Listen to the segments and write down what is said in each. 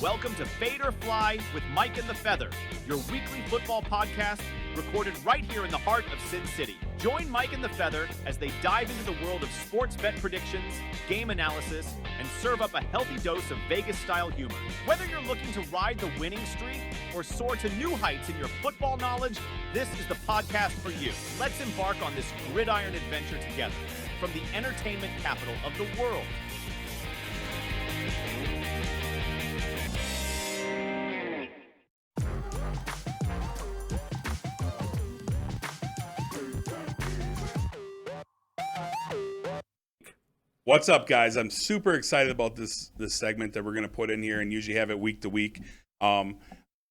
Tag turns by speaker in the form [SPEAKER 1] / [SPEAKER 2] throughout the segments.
[SPEAKER 1] Welcome to Fade or Fly with Mike and the Feather, your weekly football podcast recorded right here in the heart of Sin City. Join Mike and the Feather as they dive into the world of sports bet predictions, game analysis, and serve up a healthy dose of Vegas-style humor. Whether you're looking to ride the winning streak or soar to new heights in your football knowledge, this is the podcast for you. Let's embark on this gridiron adventure together from the entertainment capital of the world.
[SPEAKER 2] What's up, guys? I'm super excited about this segment that we're going to put in here and usually have it week to week. I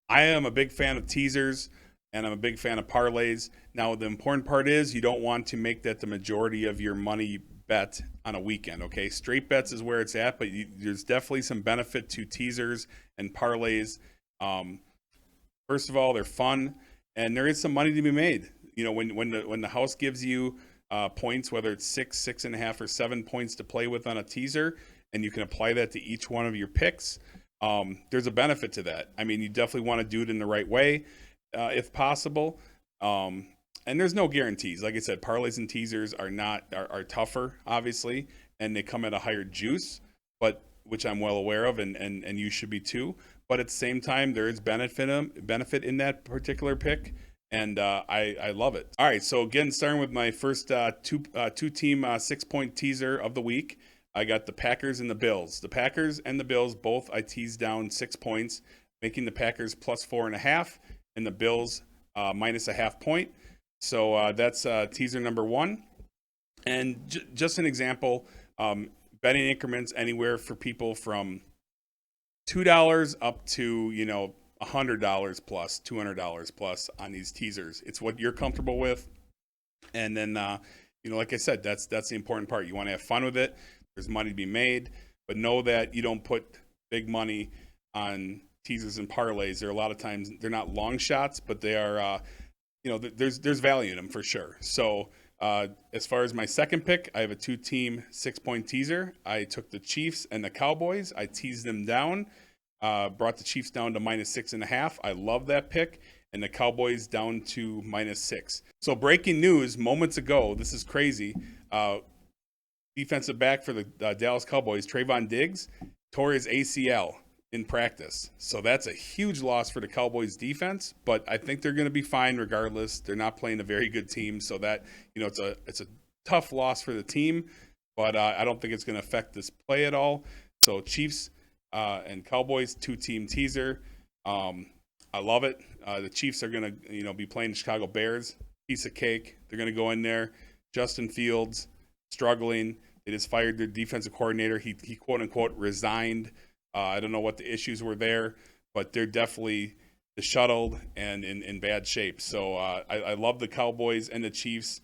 [SPEAKER 2] am a big fan of teasers, and I'm a big fan of parlays. Now, the important part is you don't want to make that the majority of your money bet on a weekend, okay? Straight bets is where it's at, but there's definitely some benefit to teasers and parlays. First of all, they're fun, and there is some money to be made. You know, when the house gives you points, whether it's 6, 6.5, or 7 points to play with on a teaser, and you can apply that to each one of your picks, there's a benefit to that. I mean, you definitely want to do it in the right way, if possible. And there's no guarantees. Like I said, parlays and teasers are tougher, obviously, and they come at a higher juice, but which I'm well aware of, and you should be too. But at the same time, there is benefit in that particular pick. And I love it. All right, so again, starting with my first two-team 6-point teaser of the week, I got the Packers and the Bills. The Packers and the Bills, both I teased down 6 points, making the Packers plus 4.5 and the Bills minus a half point. So that's teaser number one. And just an example, betting increments anywhere for people from $2 up to, $100 plus, $200 plus on these teasers. It's what you're comfortable with. And then, like I said, that's the important part. You want to have fun with it. There's money to be made, but know that you don't put big money on teasers and parlays. There are a lot of times they're not long shots, but they are, there's value in them for sure. So as far as my second pick, I have a 2-team 6-point teaser. I took the Chiefs and the Cowboys. I teased them down. Brought the Chiefs down to minus 6.5. I love that pick. And the Cowboys down to minus 6. So breaking news moments ago, this is crazy. Defensive back for the Dallas Cowboys, Trayvon Diggs, tore his ACL in practice. So that's a huge loss for the Cowboys defense, but I think they're going to be fine regardless. They're not playing a very good team, so that, it's a tough loss for the team, but I don't think it's going to affect this play at all. So Chiefs and Cowboys 2-team teaser. I love it. The Chiefs are going to, be playing the Chicago Bears. Piece of cake. They're going to go in there. Justin Fields struggling. They just fired their defensive coordinator. He quote unquote resigned. I don't know what the issues were there, but they're definitely disheveled and in bad shape. So I love the Cowboys and the Chiefs.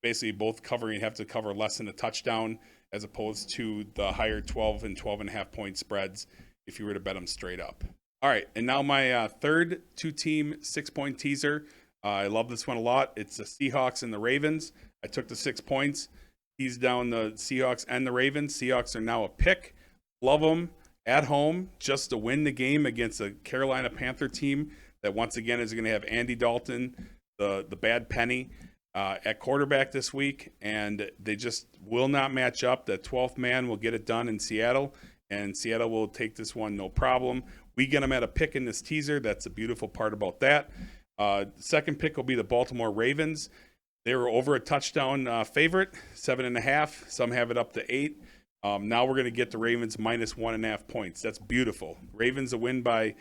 [SPEAKER 2] Basically both have to cover less than a touchdown, as opposed to the higher 12 and 12.5 point spreads if you were to bet them straight up. All right, and now my third 2-team 6-point teaser. I love this one a lot. It's the Seahawks and the Ravens. I took the 6 points, teased down the Seahawks and the Ravens. Seahawks are now a pick. Love them at home just to win the game against a Carolina Panther team that once again is going to have Andy Dalton, the bad penny, at quarterback this week, and they just will not match up. The 12th man will get it done in Seattle, and Seattle will take this one no problem. We get them at a pick in this teaser. That's the beautiful part about that. Second pick will be the Baltimore Ravens. They were over a touchdown favorite, 7.5. Some have it up to 8. Now we're going to get the Ravens minus 1.5 points. That's beautiful. Ravens a win by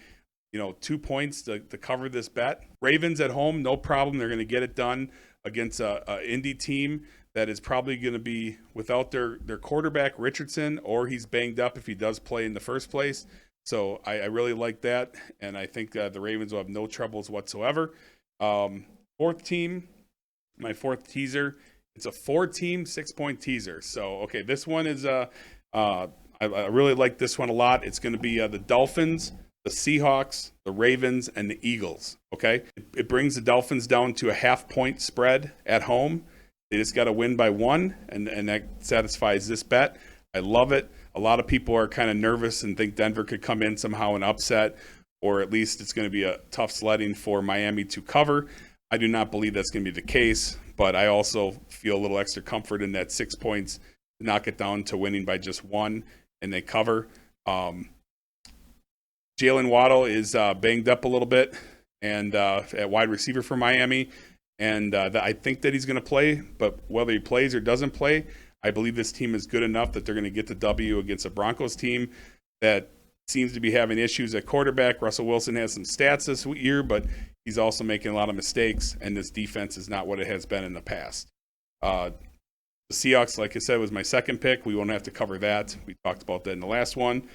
[SPEAKER 2] 2 points to cover this bet. Ravens at home, no problem. They're going to get it done against a Indy team that is probably going to be without their quarterback, Richardson, or he's banged up if he does play in the first place. So I really like that, and I think the Ravens will have no troubles whatsoever. Fourth team, my fourth teaser, it's a 4-team 6-point teaser. So, okay, this one is I really like this one a lot. It's going to be the Dolphins, the Seahawks, the Ravens, and the Eagles, okay? It brings the Dolphins down to a half-point spread at home. They just got to win by 1, and that satisfies this bet. I love it. A lot of people are kind of nervous and think Denver could come in somehow and upset, or at least it's going to be a tough sledding for Miami to cover. I do not believe that's going to be the case, but I also feel a little extra comfort in that 6 points to knock it down to winning by just 1, and they cover. Jalen Waddle is banged up a little bit, and at wide receiver for Miami, and I think that he's going to play, but whether he plays or doesn't play, I believe this team is good enough that they're going to get the W against a Broncos team that seems to be having issues at quarterback. Russell Wilson has some stats this year, but he's also making a lot of mistakes, and this defense is not what it has been in the past. The Seahawks, like I said, was my second pick. We won't have to cover that. We talked about that in the last one.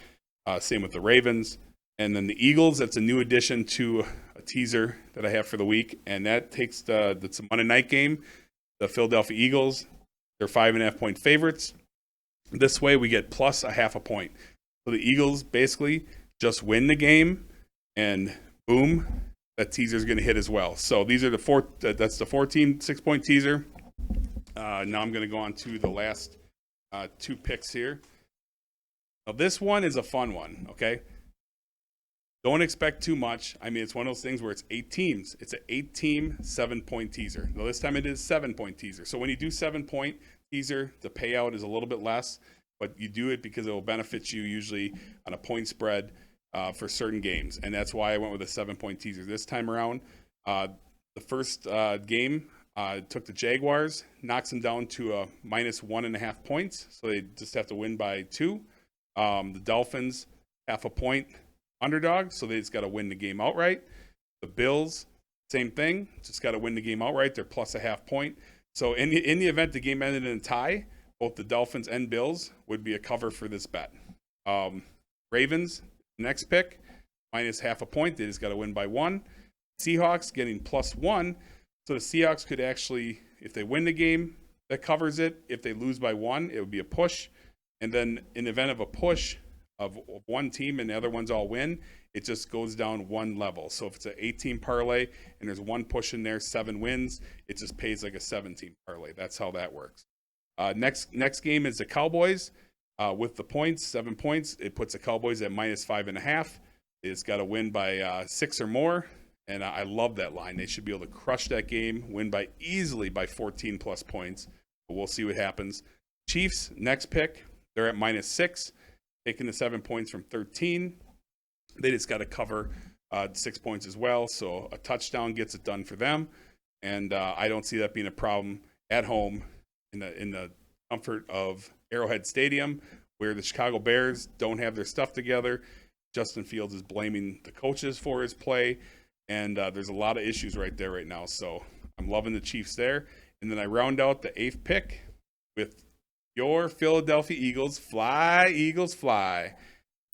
[SPEAKER 2] Same with the Ravens. And then the Eagles, that's a new addition to a teaser that I have for the week, and that takes that's a Monday night game. The Philadelphia Eagles, they're 5.5-point favorites. This way we get plus a half a point. So the Eagles basically just win the game, and boom, that teaser is going to hit as well. So these are the that's the 14 6-point teaser. Now I'm going to go on to the last 2 picks here. Now this one is a fun one, okay? Don't expect too much. I mean, it's one of those things where it's 8 teams. It's an 8-team, 7-point teaser. Now, this time it is 7-point teaser. So when you do 7-point teaser, the payout is a little bit less, but you do it because it will benefit you usually on a point spread for certain games. And that's why I went with a 7-point teaser this time around. The first game took the Jaguars, knocks them down to a minus 1.5 points. So they just have to win by 2. The Dolphins, half a point underdog, so they just got to win the game outright. The Bills, same thing, just got to win the game outright. They're plus a half point. So in the event the game ended in a tie, both the Dolphins and Bills would be a cover for this bet. Ravens, next pick, minus half a point. They just got to win by 1. Seahawks getting plus 1. So the Seahawks could actually, if they win the game, that covers it. If they lose by 1, it would be a push. And then in the event of a push of one team and the other ones all win, it just goes down 1 level. So if it's an 8-team parlay and there's 1 push in there, 7 wins, it just pays like a 7-team parlay. That's how that works. Next game is the Cowboys with the points, 7 points. It puts the Cowboys at minus 5.5. It's got to win by 6 or more, and I love that line. They should be able to crush that game, win by easily by 14 plus points. But we'll see what happens. Chiefs, next pick, they're at minus 6. Taking the 7 points from 13. They just got to cover 6 points as well. So a touchdown gets it done for them. And I don't see that being a problem at home in the comfort of Arrowhead Stadium, where the Chicago Bears don't have their stuff together. Justin Fields is blaming the coaches for his play. And there's a lot of issues right there right now. So I'm loving the Chiefs there. And then I round out the 8th pick with your Philadelphia Eagles. Fly, Eagles, fly.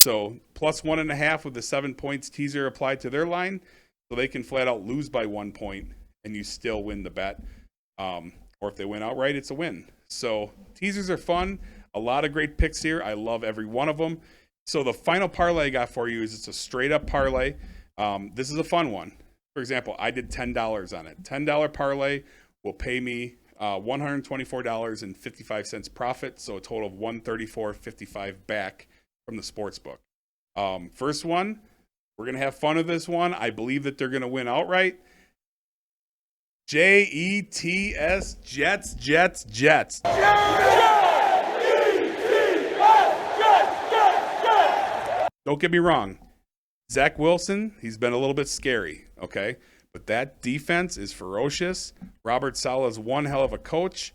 [SPEAKER 2] So plus 1.5 with the 7 points teaser applied to their line. So they can flat out lose by 1 point and you still win the bet. Or if they win outright, it's a win. So teasers are fun. A lot of great picks here. I love every one of them. So the final parlay I got for you is it's a straight up parlay. This is a fun one. For example, I did $10 on it. $10 parlay will pay me $124.55 profit, so a total of $134.55 back from the sports book. First one, we're going to have fun with this one. I believe that they're going to win outright. Jets, Jets, Jets, Jets. Don't get me wrong. Zach Wilson, he's been a little bit scary, okay? But that defense is ferocious. Robert Saleh is one hell of a coach.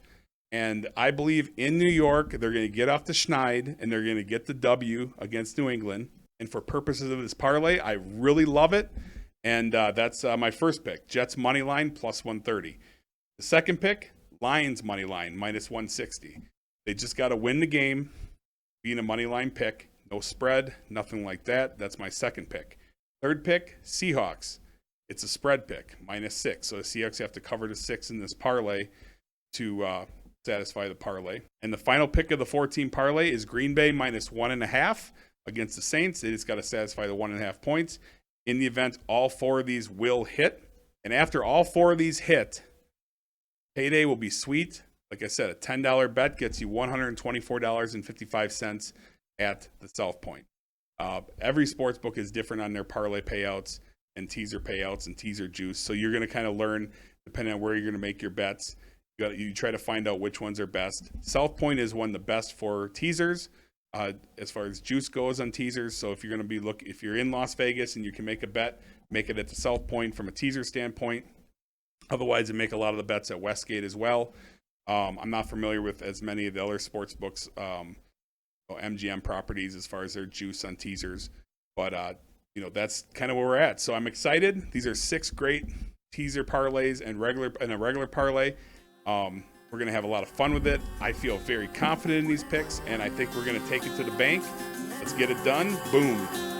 [SPEAKER 2] And I believe in New York, they're going to get off the schneid and they're going to get the W against New England. And for purposes of this parlay, I really love it. And that's my first pick, Jets money line plus 130. The second pick, Lions money line minus 160. They just got to win the game, being a money line pick. No spread, nothing like that. That's my second pick. Third pick, Seahawks. It's a spread pick, minus 6. So the Seahawks have to cover the 6 in this parlay to satisfy the parlay. And the final pick of the 14 parlay is Green Bay minus 1.5 against the Saints. They just got to satisfy the 1.5 points. In the event all 4 of these will hit, and after all 4 of these hit, payday will be sweet, Like I said, a $10 bet gets you $124.55 at the South Point. Every sports book is different on their parlay payouts and teaser payouts and teaser juice. So you're going to kind of learn depending on where you're going to make your bets. You try to find out which ones are best. South Point is one of the best for teasers as far as juice goes on teasers. So if you're going to if you're in Las Vegas and you can make a bet, make it at the South Point from a teaser standpoint. Otherwise, you make a lot of the bets at Westgate as well. I'm not familiar with as many of the other sports books, MGM properties as far as their juice on teasers, but that's kind of where we're at. So I'm excited. These are 6 great teaser parlays and a regular parlay. We're going to have a lot of fun with it. I feel very confident in these picks, and I think we're going to take it to the bank. Let's get it done. Boom.